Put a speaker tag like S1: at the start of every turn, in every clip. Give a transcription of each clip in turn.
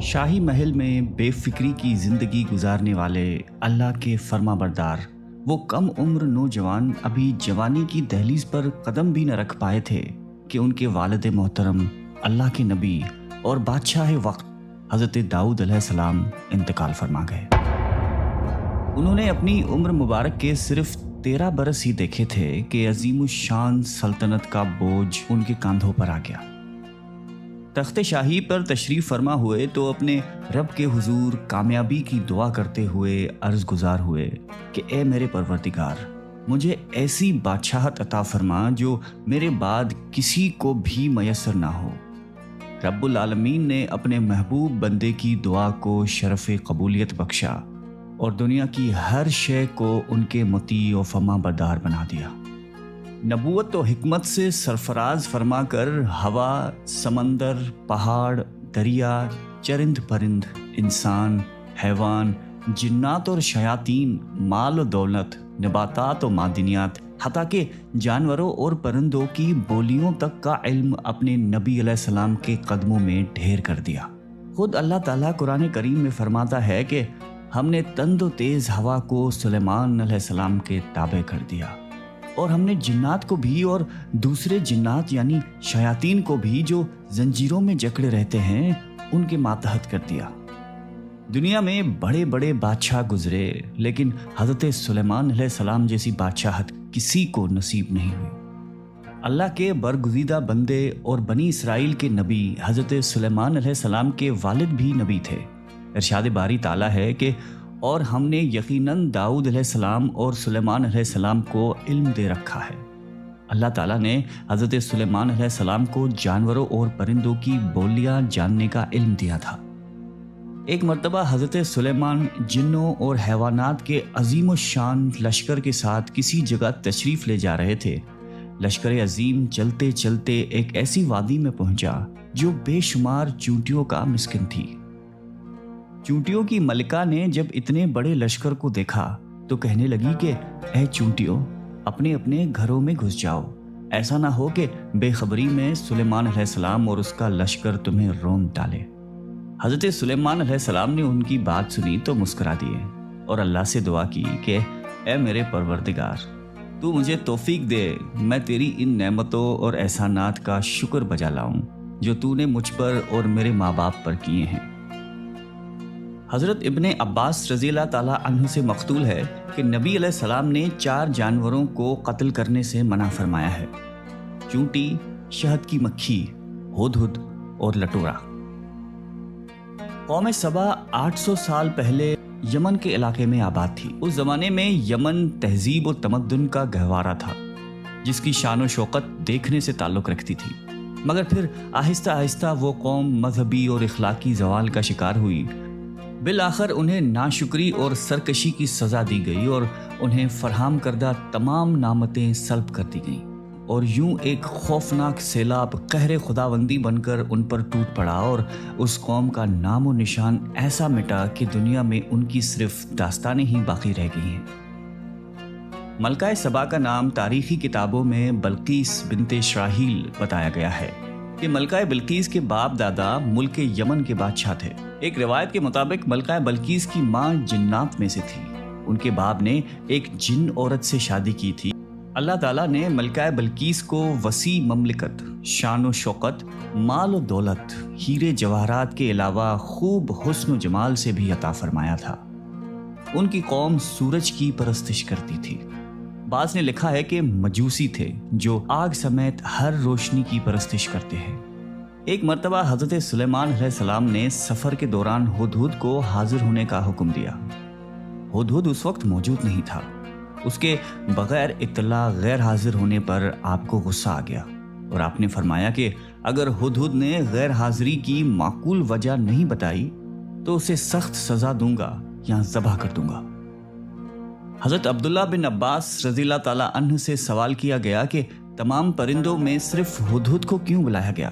S1: شاہی محل میں بے فکری کی زندگی گزارنے والے اللہ کے فرما بردار وہ کم عمر نوجوان ابھی جوانی کی دہلیز پر قدم بھی نہ رکھ پائے تھے کہ ان کے والد محترم اللہ کے نبی اور بادشاہ وقت حضرت داؤد علیہ السلام انتقال فرما گئے۔ انہوں نے اپنی عمر مبارک کے صرف 13 برس ہی دیکھے تھے کہ عظیم الشان سلطنت کا بوجھ ان کے کاندھوں پر آ گیا۔ تخت شاہی پر تشریف فرما ہوئے تو اپنے رب کے حضور کامیابی کی دعا کرتے ہوئے عرض گزار ہوئے کہ اے میرے پروردگار، مجھے ایسی بادشاہت عطا فرما جو میرے بعد کسی کو بھی میسر نہ ہو۔ رب العالمین نے اپنے محبوب بندے کی دعا کو شرف قبولیت بخشا اور دنیا کی ہر شے کو ان کے مطیع و فرما بردار بنا دیا۔ نبوت و حکمت سے سرفراز فرما کر ہوا، سمندر، پہاڑ، دریا، چرند پرند، انسان، حیوان، جنات اور شیاطین، مال و دولت، نباتات و معدنیات، حتیٰ کہ جانوروں اور پرندوں کی بولیوں تک کا علم اپنے نبی علیہ السلام کے قدموں میں ڈھیر کر دیا۔ خود اللہ تعالیٰ قرآن کریم میں فرماتا ہے کہ ہم نے تند و تیز ہوا کو سلیمان علیہ السلام کے تابع کر دیا، اور ہم نے جنات کو بھی اور دوسرے جنات یعنی شیاطین کو بھی جو زنجیروں میں جکڑے رہتے ہیں ان کے ماتحت کر دیا۔ دنیا میں بڑے بڑے بادشاہ گزرے لیکن حضرت سلیمان علیہ السلام جیسی بادشاہت کسی کو نصیب نہیں ہوئی۔ اللہ کے برگزیدہ بندے اور بنی اسرائیل کے نبی حضرت سلیمان علیہ السلام کے والد بھی نبی تھے۔ ارشاد باری تعالیٰ ہے کہ اور ہم نے یقیناً داؤد علیہ السلام اور سلیمان علیہ السلام کو علم دے رکھا ہے۔ اللہ تعالیٰ نے حضرت سلیمان علیہ السلام کو جانوروں اور پرندوں کی بولیاں جاننے کا علم دیا تھا۔ ایک مرتبہ حضرت سلیمان جنوں اور حیوانات کے عظیم الشان لشکر کے ساتھ کسی جگہ تشریف لے جا رہے تھے۔ لشکر عظیم چلتے چلتے ایک ایسی وادی میں پہنچا جو بے شمار چونٹیوں کا مسکن تھی۔ چونٹیوں کی ملکہ نے جب اتنے بڑے لشکر کو دیکھا تو کہنے لگی کہ اے چونٹیوں، اپنے اپنے گھروں میں گھس جاؤ، ایسا نہ ہو کہ بے خبری میں سلیمان علیہ السلام اور اس کا لشکر تمہیں رون ڈالے۔ حضرت سلیمان علیہ السلام نے ان کی بات سنی تو مسکرا دیے اور اللہ سے دعا کی کہ اے میرے پروردگار، تو مجھے توفیق دے، میں تیری ان نعمتوں اور احسانات کا شکر بجا لاؤں جو تو نے مجھ پر اور میرے ماں باپ پر کیے ہیں۔ حضرت ابن عباس رضی اللہ تعالیٰ عنہ سے مقتول ہے کہ نبی علیہ السلام نے 4 جانوروں کو قتل کرنے سے منع فرمایا ہے: چونٹی، شہد کی مکھی، ہدہد اور لٹورا۔ قوم سبا 800 سال پہلے یمن کے علاقے میں آباد تھی۔ اس زمانے میں یمن تہذیب و تمدن کا گہوارہ تھا جس کی شان و شوکت دیکھنے سے تعلق رکھتی تھی، مگر پھر آہستہ آہستہ وہ قوم مذہبی اور اخلاقی زوال کا شکار ہوئی۔ بالآخر انہیں ناشکری اور سرکشی کی سزا دی گئی اور انہیں فراہم کردہ تمام نعمتیں سلب کر دی گئیں، اور یوں ایک خوفناک سیلاب قہر خداوندی بن کر ان پر ٹوٹ پڑا اور اس قوم کا نام و نشان ایسا مٹا کہ دنیا میں ان کی صرف داستانیں ہی باقی رہ گئی ہیں۔ ملکہ سبا کا نام تاریخی کتابوں میں بلقیس بنت شراحیل بتایا گیا ہے کہ ملکہ بلقیس کے باپ دادا ملک یمن کے بادشاہ تھے۔ ایک روایت کے مطابق ملکہ بلقیس کی ماں جنات میں سے تھی۔ ان کے باپ نے ایک جن عورت سے شادی کی تھی۔ اللہ تعالیٰ نے ملکہ بلقیس کو وسیع مملکت، شان و شوکت، مال و دولت، ہیرے جواہرات کے علاوہ خوب حسن و جمال سے بھی عطا فرمایا تھا۔ ان کی قوم سورج کی پرستش کرتی تھی۔ بعض نے لکھا ہے کہ مجوسی تھے جو آگ سمیت ہر روشنی کی پرستش کرتے ہیں۔ ایک مرتبہ حضرت سلیمان علیہ السلام نے سفر کے دوران ہدہد کو حاضر ہونے کا حکم دیا۔ ہدہد اس وقت موجود نہیں تھا۔ اس کے بغیر اطلاع غیر حاضر ہونے پر آپ کو غصہ آ گیا اور آپ نے فرمایا کہ اگر ہدہد نے غیر حاضری کی معقول وجہ نہیں بتائی تو اسے سخت سزا دوں گا یا ذبح کر دوں گا۔ حضرت عبداللہ بن عباس رضی اللہ تعالیٰ عنہ سے سوال کیا گیا کہ تمام پرندوں میں صرف ہدہد کو کیوں بلایا گیا؟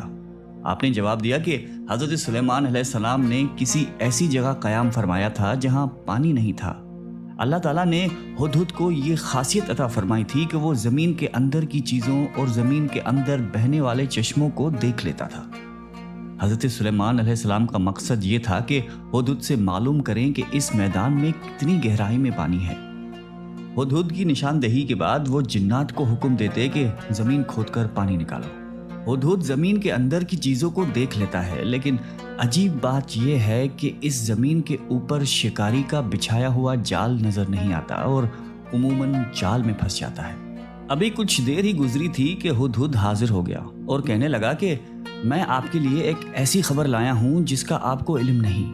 S1: آپ نے جواب دیا کہ حضرت سلیمان علیہ السلام نے کسی ایسی جگہ قیام فرمایا تھا جہاں پانی نہیں تھا۔ اللہ تعالیٰ نے ہدہد کو یہ خاصیت عطا فرمائی تھی کہ وہ زمین کے اندر کی چیزوں اور زمین کے اندر بہنے والے چشموں کو دیکھ لیتا تھا۔ حضرت سلیمان علیہ السلام کا مقصد یہ تھا کہ ہدہد سے معلوم کریں کہ اس میدان میں کتنی گہرائی میں پانی ہے۔ ہدہد کی نشاندہی کے بعد وہ جنات کو حکم دیتے کہ زمین کھود کر پانی نکالو۔ ہدہد زمین کے اندر کی چیزوں کو دیکھ لیتا ہے، لیکن عجیب بات یہ ہے کہ اس زمین کے اوپر شکاری کا بچھایا ہوا جال نظر نہیں آتا اور عموماً جال میں پھنس جاتا ہے۔ ابھی کچھ دیر ہی گزری تھی کہ ہدہد حاضر ہو گیا اور کہنے لگا کہ میں آپ کے لیے ایک ایسی خبر لایا ہوں جس کا آپ کو علم نہیں۔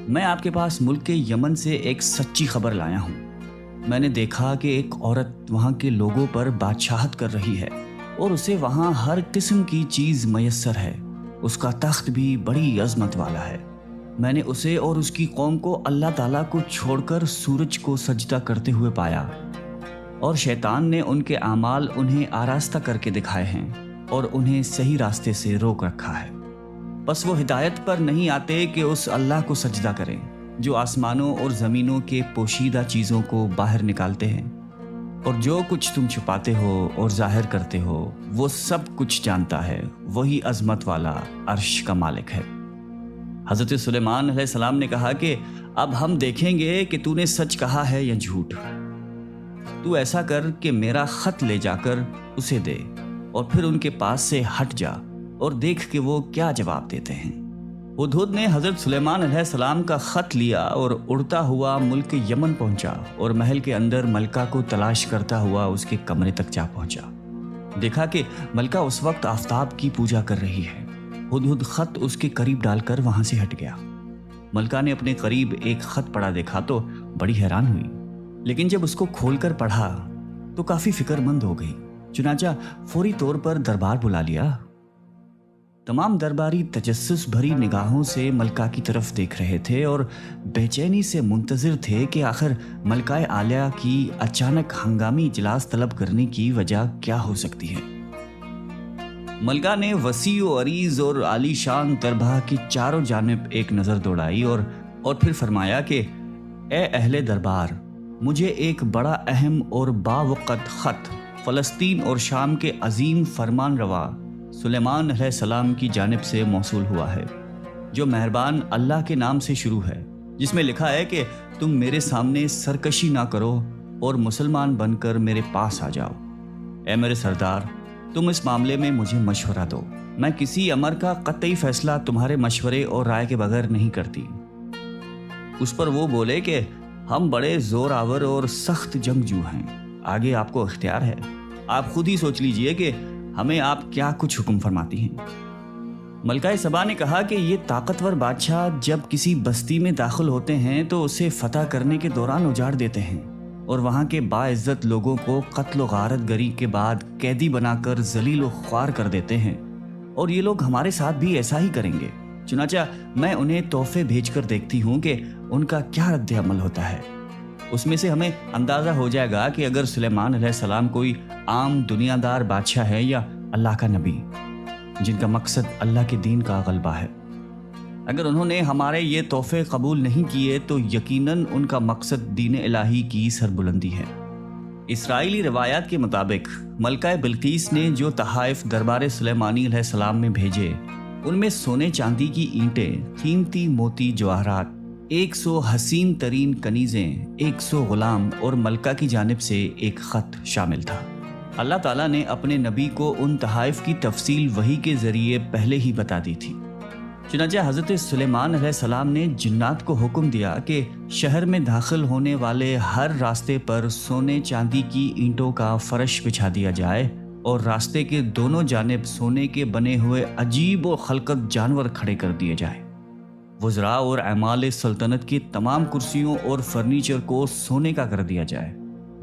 S1: میں آپ کے پاس ملک کے یمن سے ایک سچی خبر لایا ہوں۔ میں نے دیکھا کہ ایک عورت وہاں کے لوگوں پر بادشاہت کر رہی ہے اور اسے وہاں ہر قسم کی چیز میسر ہے۔ اس کا تخت بھی بڑی عظمت والا ہے۔ میں نے اسے اور اس کی قوم کو اللہ تعالیٰ کو چھوڑ کر سورج کو سجدہ کرتے ہوئے پایا، اور شیطان نے ان کے اعمال انہیں آراستہ کر کے دکھائے ہیں اور انہیں صحیح راستے سے روک رکھا ہے۔ بس وہ ہدایت پر نہیں آتے کہ اس اللہ کو سجدہ کریں جو آسمانوں اور زمینوں کے پوشیدہ چیزوں کو باہر نکالتے ہیں، اور جو کچھ تم چھپاتے ہو اور ظاہر کرتے ہو وہ سب کچھ جانتا ہے۔ وہی عظمت والا عرش کا مالک ہے۔ حضرت سلیمان علیہ السلام نے کہا کہ اب ہم دیکھیں گے کہ تو نے سچ کہا ہے یا جھوٹ۔ تو ایسا کر کہ میرا خط لے جا کر اسے دے، اور پھر ان کے پاس سے ہٹ جا اور دیکھ کہ وہ کیا جواب دیتے ہیں۔ ہدہد نے حضرت سلیمان علیہ السلام کا خط لیا اور اڑتا ہوا ملک یمن پہنچا اور محل کے اندر ملکہ کو تلاش کرتا ہوا اس کے کمرے تک جا پہنچا۔ دیکھا کہ ملکہ اس وقت آفتاب کی پوجا کر رہی ہے۔ ہدہد خط اس کے قریب ڈال کر وہاں سے ہٹ گیا۔ ملکہ نے اپنے قریب ایک خط پڑا دیکھا تو بڑی حیران ہوئی، لیکن جب اس کو کھول کر پڑھا تو کافی فکر مند ہو گئی۔ چنانچہ فوری طور پر دربار بلا لیا۔ تمام درباری تجسس بھری نگاہوں سے ملکہ کی طرف دیکھ رہے تھے اور بے چینی سے منتظر تھے کہ آخر ملکہ عالیہ کی اچانک ہنگامی اجلاس طلب کرنے کی وجہ کیا ہو سکتی ہے۔ ملکہ نے وسیع و عریض اور عالی شان دربار کی چاروں جانب ایک نظر دوڑائی اور پھر فرمایا کہ اے اہل دربار، مجھے ایک بڑا اہم اور باوقت خط فلسطین اور شام کے عظیم فرمان روا سلیمان علیہ السلام کی جانب سے موصول ہوا ہے، جو مہربان اللہ کے نام سے شروع ہے، جس میں لکھا ہے کہ تم میرے سامنے سرکشی نہ کرو اور مسلمان بن کر میرے پاس آ جاؤ۔ اے میرے سردار، تم اس معاملے میں مجھے مشورہ دو۔ میں کسی امر کا قطعی فیصلہ تمہارے مشورے اور رائے کے بغیر نہیں کرتی۔ اس پر وہ بولے کہ ہم بڑے زور آور اور سخت جنگجو ہیں، آگے آپ کو اختیار ہے، آپ خود ہی سوچ لیجئے کہ ہمیں آپ کیا کچھ حکم فرماتی ہیں۔ ملکہ سبا نے کہا کہ یہ طاقتور بادشاہ جب کسی بستی میں داخل ہوتے ہیں تو اسے فتح کرنے کے دوران اجاڑ دیتے ہیں اور وہاں کے باعزت لوگوں کو قتل و غارت گری کے بعد قیدی بنا کر ذلیل و خوار کر دیتے ہیں، اور یہ لوگ ہمارے ساتھ بھی ایسا ہی کریں گے۔ چنانچہ میں انہیں تحفے بھیج کر دیکھتی ہوں کہ ان کا کیا رد عمل ہوتا ہے۔ اس میں سے ہمیں اندازہ ہو جائے گا کہ اگر سلیمان علیہ السلام کوئی عام دنیا دار بادشاہ ہے یا اللہ کا نبی جن کا مقصد اللہ کے دین کا غلبہ ہے۔ اگر انہوں نے ہمارے یہ تحفے قبول نہیں کیے تو یقیناً ان کا مقصد دین الہی کی سربلندی ہے۔ اسرائیلی روایات کے مطابق ملکہ بلقیس نے جو تحائف دربار سلیمانی علیہ السلام میں بھیجے، ان میں سونے چاندی کی اینٹیں، قیمتی موتی جواہرات، 100 حسین ترین کنیزیں، 100 غلام اور ملکہ کی جانب سے ایک خط شامل تھا۔ اللہ تعالیٰ نے اپنے نبی کو ان تحائف کی تفصیل وحی کے ذریعے پہلے ہی بتا دی تھی۔ چنانچہ حضرت سلیمان علیہ السلام نے جنات کو حکم دیا کہ شہر میں داخل ہونے والے ہر راستے پر سونے چاندی کی اینٹوں کا فرش بچھا دیا جائے اور راستے کے دونوں جانب سونے کے بنے ہوئے عجیب و خلقت جانور کھڑے کر دیے جائیں۔ وزراء اور اعمال سلطنت کی تمام کرسیوں اور فرنیچر کو سونے کا کر دیا جائے۔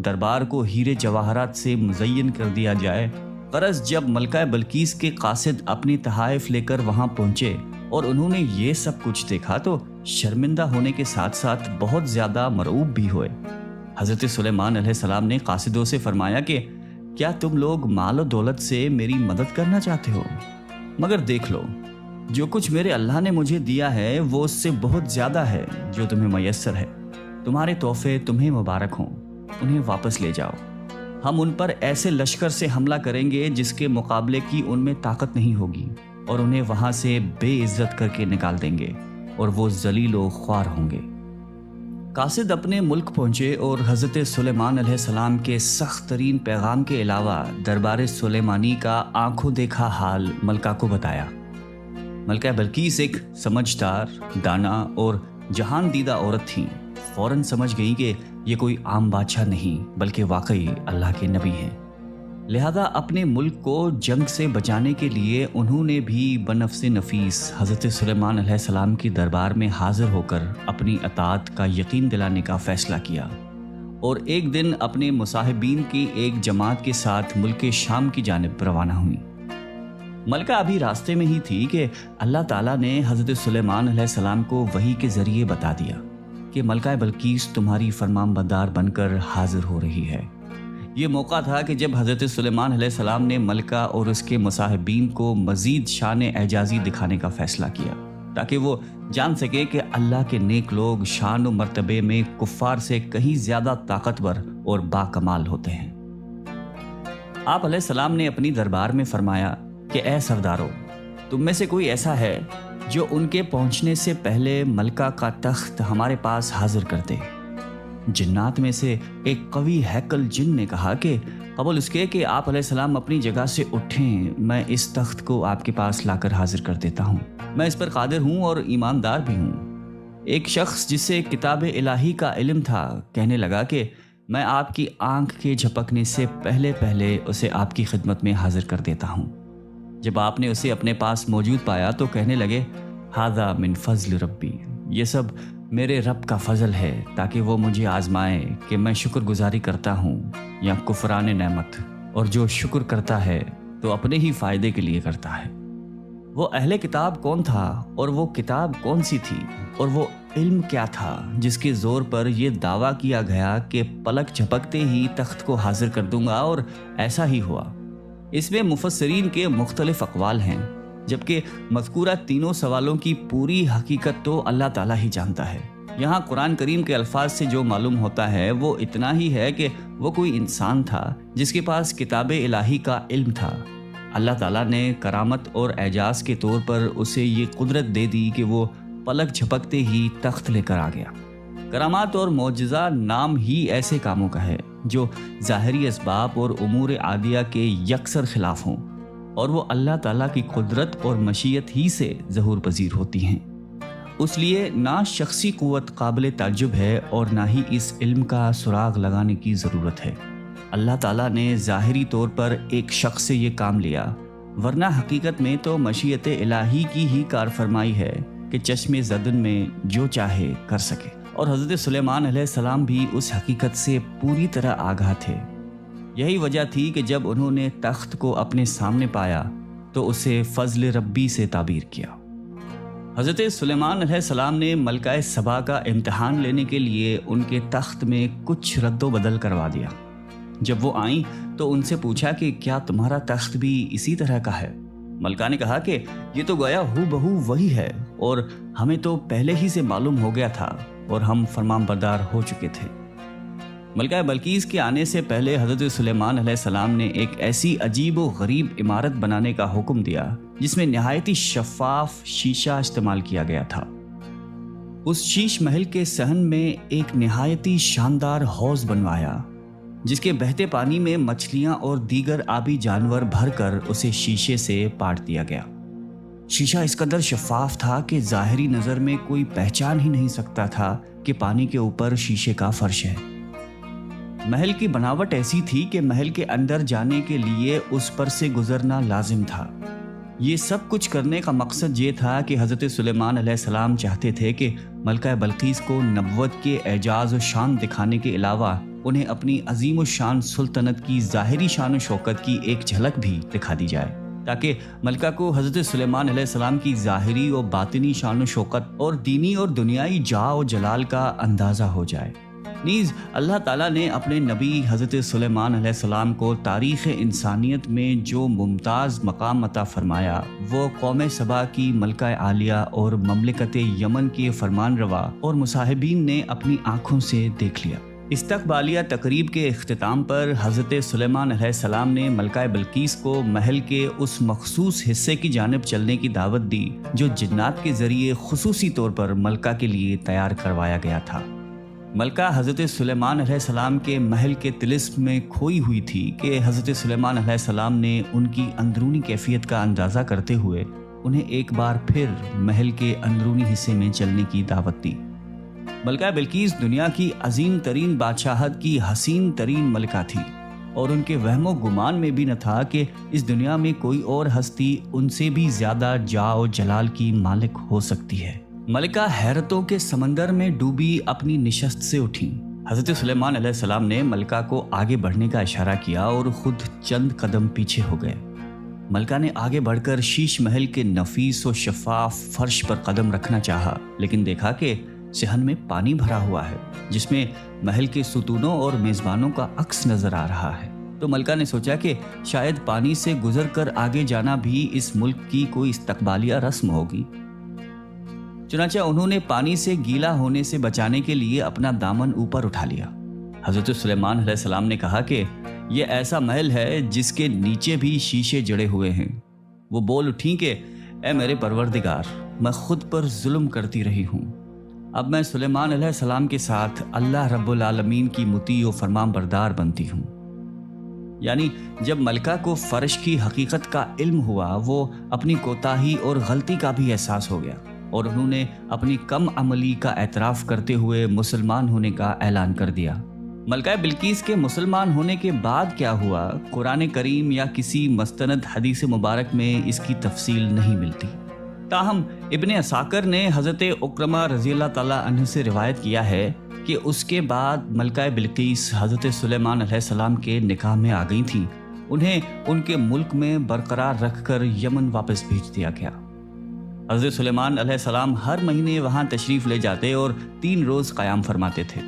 S1: دربار کو ہیرے جواہرات سے مزین کر دیا جائے۔ غرض جب ملکہ بلقیس کے قاصد اپنی تحائف لے کر وہاں پہنچے اور انہوں نے یہ سب کچھ دیکھا تو شرمندہ ہونے کے ساتھ ساتھ بہت زیادہ مرعوب بھی ہوئے۔ حضرت سلیمان علیہ السلام نے قاصدوں سے فرمایا کہ کیا تم لوگ مال و دولت سے میری مدد کرنا چاہتے ہو؟ مگر دیکھ لو، جو کچھ میرے اللہ نے مجھے دیا ہے وہ اس سے بہت زیادہ ہے جو تمہیں میسر ہے۔ تمہارے تحفے تمہیں مبارک ہوں، انہیں واپس لے جاؤ۔ ہم ان پر ایسے لشکر سے حملہ کریں گے جس کے مقابلے کی ان میں طاقت نہیں ہوگی، اور انہیں وہاں سے بے عزت کر کے نکال دیں گے اور وہ ذلیل و خوار ہوں گے۔ قاصد اپنے ملک پہنچے اور حضرت سلیمان علیہ السلام کے سخت ترین پیغام کے علاوہ دربار سلیمانی کا آنکھوں دیکھا حال ملکہ کو بتایا۔ ملکہ بلقیس ایک سمجھدار، دانا اور جہان دیدہ عورت تھیں۔ فوراً سمجھ گئیں کہ یہ کوئی عام بادشاہ نہیں بلکہ واقعی اللہ کے نبی ہیں۔ لہذا اپنے ملک کو جنگ سے بچانے کے لیے انہوں نے بھی بنفس نفیس حضرت سلیمان علیہ السلام کی دربار میں حاضر ہو کر اپنی اطاعت کا یقین دلانے کا فیصلہ کیا، اور ایک دن اپنے مصاحبین کی ایک جماعت کے ساتھ ملک شام کی جانب روانہ ہوئی۔ ملکہ ابھی راستے میں ہی تھی کہ اللہ تعالیٰ نے حضرت سلیمان علیہ السلام کو وحی کے ذریعے بتا دیا کہ ملکہ بلقیس تمہاری فرمان بردار بن کر حاضر ہو رہی ہے۔ یہ موقع تھا کہ جب حضرت سلیمان علیہ السلام نے ملکہ اور اس کے مصاحبین کو مزید شان اعجازی دکھانے کا فیصلہ کیا، تاکہ وہ جان سکے کہ اللہ کے نیک لوگ شان و مرتبے میں کفار سے کہیں زیادہ طاقتور اور باکمال ہوتے ہیں۔ آپ علیہ السلام نے اپنی دربار میں فرمایا کہ اے سردارو، تم میں سے کوئی ایسا ہے جو ان کے پہنچنے سے پہلے ملکہ کا تخت ہمارے پاس حاضر کر دے؟ جنات میں سے ایک قوی ہیکل جن نے کہا کہ قبل اس کے کہ آپ علیہ السلام اپنی جگہ سے اٹھیں، میں اس تخت کو آپ کے پاس لا کر حاضر کر دیتا ہوں، میں اس پر قادر ہوں اور ایماندار بھی ہوں۔ ایک شخص جس سے کتاب الہی کا علم تھا کہنے لگا کہ میں آپ کی آنکھ کے جھپکنے سے پہلے اسے آپ کی خدمت میں حاضر کر دیتا ہوں۔ جب آپ نے اسے اپنے پاس موجود پایا تو کہنے لگے، ھذا من فضل ربی، یہ سب میرے رب کا فضل ہے تاکہ وہ مجھے آزمائے کہ میں شکر گزاری کرتا ہوں یا کفران نعمت، اور جو شکر کرتا ہے تو اپنے ہی فائدے کے لیے کرتا ہے۔ وہ اہل کتاب کون تھا اور وہ کتاب کون سی تھی اور وہ علم کیا تھا جس کے زور پر یہ دعویٰ کیا گیا کہ پلک جھپکتے ہی تخت کو حاضر کر دوں گا، اور ایسا ہی ہوا۔ اس میں مفسرین کے مختلف اقوال ہیں، جبکہ مذکورہ تینوں سوالوں کی پوری حقیقت تو اللہ تعالیٰ ہی جانتا ہے۔ یہاں قرآن کریم کے الفاظ سے جو معلوم ہوتا ہے وہ اتنا ہی ہے کہ وہ کوئی انسان تھا جس کے پاس کتاب الہی کا علم تھا۔ اللہ تعالیٰ نے کرامت اور اعجاز کے طور پر اسے یہ قدرت دے دی کہ وہ پلک جھپکتے ہی تخت لے کر آ گیا۔ کرامات اور معجزہ نام ہی ایسے کاموں کا ہے جو ظاہری اسباب اور امور عادیہ کے یکسر خلاف ہوں، اور وہ اللہ تعالیٰ کی قدرت اور مشیت ہی سے ظہور پذیر ہوتی ہیں۔ اس لیے نہ شخصی قوت قابل تعجب ہے اور نہ ہی اس علم کا سراغ لگانے کی ضرورت ہے۔ اللہ تعالیٰ نے ظاہری طور پر ایک شخص سے یہ کام لیا، ورنہ حقیقت میں تو مشیت الہی کی ہی کار فرمائی ہے کہ چشم زدن میں جو چاہے کر سکے، اور حضرت سلیمان علیہ السلام بھی اس حقیقت سے پوری طرح آگاہ تھے۔ یہی وجہ تھی کہ جب انہوں نے تخت کو اپنے سامنے پایا تو اسے فضل ربی سے تعبیر کیا۔ حضرت سلیمان علیہ السلام نے ملکہ سبا کا امتحان لینے کے لیے ان کے تخت میں کچھ رد و بدل کروا دیا۔ جب وہ آئیں تو ان سے پوچھا کہ کیا تمہارا تخت بھی اسی طرح کا ہے؟ ملکہ نے کہا کہ یہ تو گویا ہو بہو وہی ہے، اور ہمیں تو پہلے ہی سے معلوم ہو گیا تھا اور ہم فرمان بردار ہو چکے تھے۔ ملکہ بلقیس کے آنے سے پہلے حضرت سلیمان علیہ السلام نے ایک ایسی عجیب و غریب عمارت بنانے کا حکم دیا جس میں نہایتی شفاف شیشہ استعمال کیا گیا تھا۔ اس شیش محل کے صحن میں ایک نہایتی شاندار حوض بنوایا جس کے بہتے پانی میں مچھلیاں اور دیگر آبی جانور بھر کر اسے شیشے سے پاٹ دیا گیا۔ شیشہ اس قدر شفاف تھا کہ ظاہری نظر میں کوئی پہچان ہی نہیں سکتا تھا کہ پانی کے اوپر شیشے کا فرش ہے۔ محل کی بناوٹ ایسی تھی کہ محل کے اندر جانے کے لیے اس پر سے گزرنا لازم تھا۔ یہ سب کچھ کرنے کا مقصد یہ تھا کہ حضرت سلیمان علیہ السلام چاہتے تھے کہ ملکہ بلقیس کو نبوت کے اعجاز و شان دکھانے کے علاوہ انہیں اپنی عظیم و شان سلطنت کی ظاہری شان و شوکت کی ایک جھلک بھی دکھا دی جائے، تاکہ ملکہ کو حضرت سلیمان علیہ السلام کی ظاہری و باطنی شان و شوکت اور دینی اور دنیائی جاہ و جلال کا اندازہ ہو جائے۔ نیز اللہ تعالیٰ نے اپنے نبی حضرت سلیمان علیہ السلام کو تاریخ انسانیت میں جو ممتاز مقام عطا فرمایا وہ قوم سبا کی ملکہ عالیہ اور مملکت یمن کے فرمان روا اور مصاحبین نے اپنی آنکھوں سے دیکھ لیا۔ استقبالیہ تقریب کے اختتام پر حضرت سلیمان علیہ السلام نے ملکہ بلقیس کو محل کے اس مخصوص حصے کی جانب چلنے کی دعوت دی جو جنات کے ذریعے خصوصی طور پر ملکہ کے لیے تیار کروایا گیا تھا۔ ملکہ حضرت سلیمان علیہ السلام کے محل کے طلسم میں کھوئی ہوئی تھی کہ حضرت سلیمان علیہ السلام نے ان کی اندرونی کیفیت کا اندازہ کرتے ہوئے انہیں ایک بار پھر محل کے اندرونی حصے میں چلنے کی دعوت دی۔ ملکہ بلقیس دنیا کی عظیم ترین بادشاہت کی حسین ترین ملکہ تھی، اور ان کے وہم و گمان میں بھی نہ تھا کہ اس دنیا میں کوئی اور ہستی ان سے بھی زیادہ جاہ و جلال کی مالک ہو سکتی ہے۔ ملکہ حیرتوں کے سمندر میں ڈوبی اپنی نشست سے اٹھیں۔ حضرت سلیمان علیہ السلام نے ملکہ کو آگے بڑھنے کا اشارہ کیا اور خود چند قدم پیچھے ہو گئے۔ ملکہ نے آگے بڑھ کر شیش محل کے نفیس و شفاف فرش پر قدم رکھنا چاہا، لیکن دیکھا کہ صحن میں پانی بھرا ہوا ہے جس میں محل کے ستونوں اور میزبانوں کا عکس نظر آ رہا ہے۔ تو ملکہ نے سوچا کہ شاید پانی سے گزر کر آگے جانا بھی اس ملک کی کوئی استقبالیہ رسم ہوگی۔ چنانچہ انہوں نے پانی سے گیلا ہونے سے بچانے کے لیے اپنا دامن اوپر اٹھا لیا۔ حضرت سلیمان علیہ السلام نے کہا کہ یہ ایسا محل ہے جس کے نیچے بھی شیشے جڑے ہوئے ہیں۔ وہ بول اٹھیں کہ اے میرے پروردگار، میں خود پر ظلم کرتی رہی ہوں، اب میں سلیمان علیہ السلام کے ساتھ اللہ رب العالمین کی مطیع و فرمان بردار بنتی ہوں۔ یعنی جب ملکہ کو فرش کی حقیقت کا علم ہوا، وہ اپنی کوتاہی اور غلطی کا بھی احساس ہو گیا، اور انہوں نے اپنی کم عملی کا اعتراف کرتے ہوئے مسلمان ہونے کا اعلان کر دیا۔ ملکہ بلقیس کے مسلمان ہونے کے بعد کیا ہوا، قرآن کریم یا کسی مستند حدیث مبارک میں اس کی تفصیل نہیں ملتی۔ تاہم ابن عساکر نے حضرت عکرمہ رضی اللہ تعالیٰ عنہ سے روایت کیا ہے کہ اس کے بعد ملکہ بلقیس حضرت سلیمان علیہ السلام کے نکاح میں آ گئی تھیں۔ انہیں ان کے ملک میں برقرار رکھ کر یمن واپس بھیج دیا گیا۔ حضرت سلیمان علیہ السلام ہر مہینے وہاں تشریف لے جاتے اور 3 روز قیام فرماتے تھے۔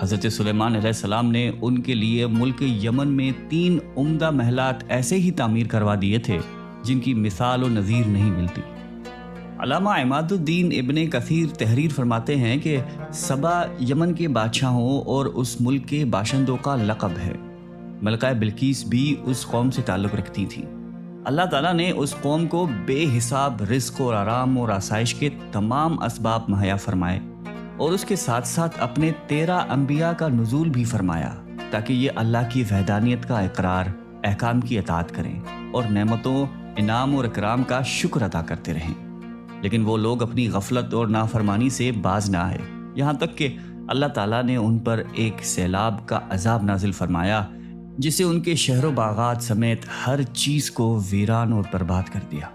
S1: حضرت سلیمان علیہ السلام نے ان کے لیے ملک یمن میں 3 عمدہ محلات ایسے ہی تعمیر کروا دیے تھے جن کی مثال و نظیر نہیں ملتی۔ علامہ عماد الدین ابن کثیر تحریر فرماتے ہیں کہ سبا یمن کے بادشاہوں اور اس ملک کے باشندوں کا لقب ہے۔ ملکہ بلقیس بھی اس قوم سے تعلق رکھتی تھیں۔ اللہ تعالیٰ نے اس قوم کو بے حساب رزق اور آرام اور آسائش کے تمام اسباب مہیا فرمائے، اور اس کے ساتھ ساتھ اپنے 13 انبیاء کا نزول بھی فرمایا تاکہ یہ اللہ کی وحدانیت کا اقرار، احکام کی اطاعت کریں اور نعمتوں، انعام اور اکرام کا شکر ادا کرتے رہیں۔ لیکن وہ لوگ اپنی غفلت اور نافرمانی سے باز نہ آئے، یہاں تک کہ اللہ تعالیٰ نے ان پر ایک سیلاب کا عذاب نازل فرمایا جسے ان کے شہر و باغات سمیت ہر چیز کو ویران اور برباد کر دیا۔